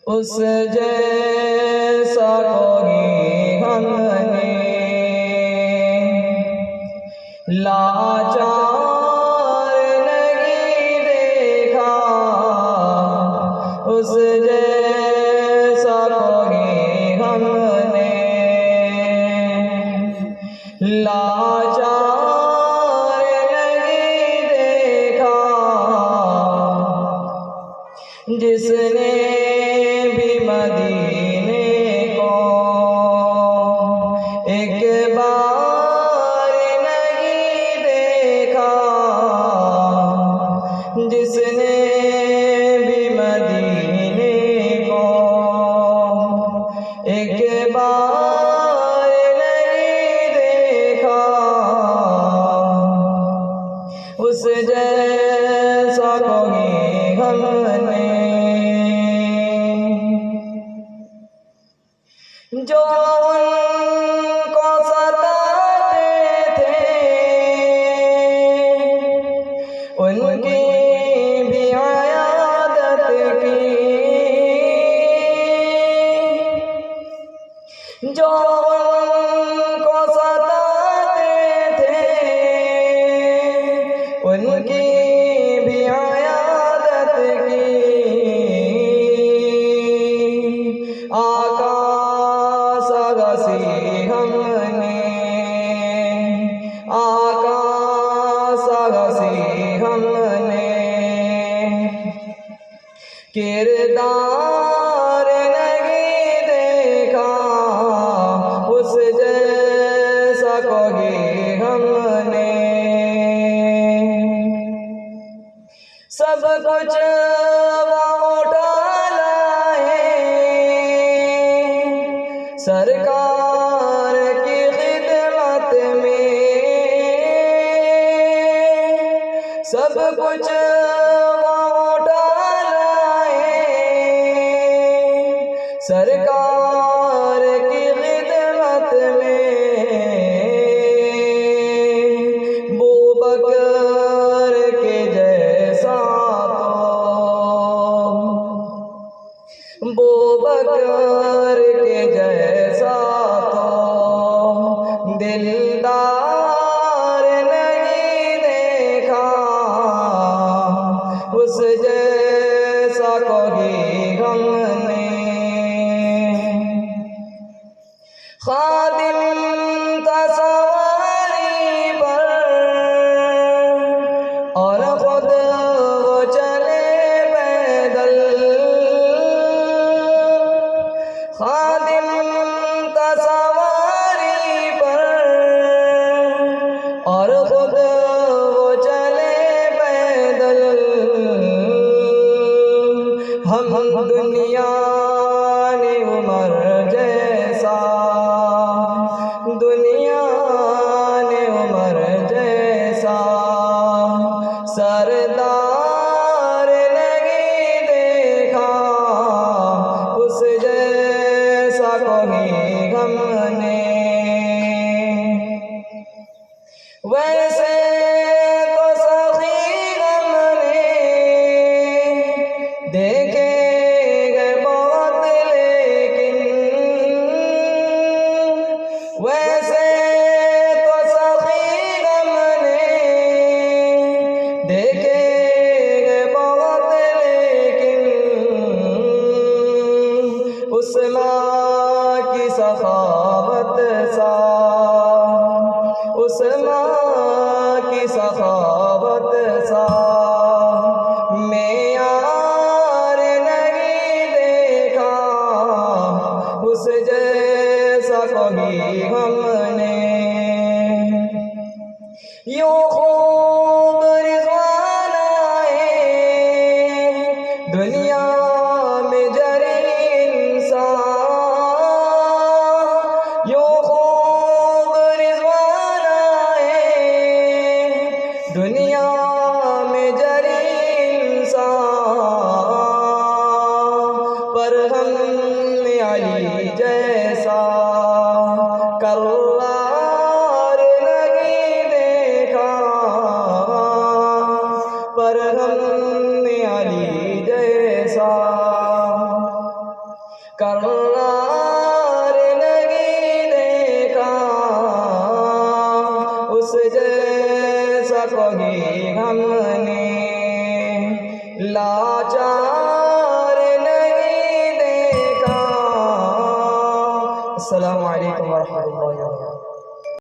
उस जैसा कोई हमने लाचार नहीं देखा। उस जैसा कोई हमने लाचार नहीं देखा। जिसने भी मदीने को एक बार नहीं देखा। जिसने भी मदीने को एक बार नहीं देखा। उस जैसा कोई हमने जो उनको सताते थे उनकी भी आयादत की। जो उनको सताते थे उनकी भी आयादत की। आका सगसी हमने आका सगसी हमने किरदार नहीं देखा। उस जैसा कोई हमने सब कुछ सरकार की खिदमत में। सब कुछ उठा लाए सरकार की खिदमत में। बू बकर के जैसा तो बू बकर के जैसा तो दिलदार नहीं देखा। उस जैसा कोई हमने खादिम था सवारी पर और खुद वो चले पैदल। खादिम था सवारी पर और खुद वो चले पैदल। हम दुनिया ने उमर जैसा दुनिया ने उमर जैसा सरदार नहीं देखा। उस जैसा कोई हमने वैसे तो सखी हमने देखे गए बहुत लेकिन वैसे तो सखी हमने देखे गए बहुत लेकिन उस माँ की सखावत सा उस माँ की सखावत सा मेयार नहीं देखा। उस जैसा कोई हमने यूं खूब रिज़वान आए दुनिया में जरी इंसान। यूं खूब रिज़वान आए दुनिया में जरी इंसान। पर हमने अली जैसा कर्रार नहीं देखा। पर हमने अली जैसा करार नहीं देखा उस जैसा कोई हमने, लाचार नहीं देखा। अस्सलामु अलैकुम व रहमतुल्लाहि व बरकातुहू।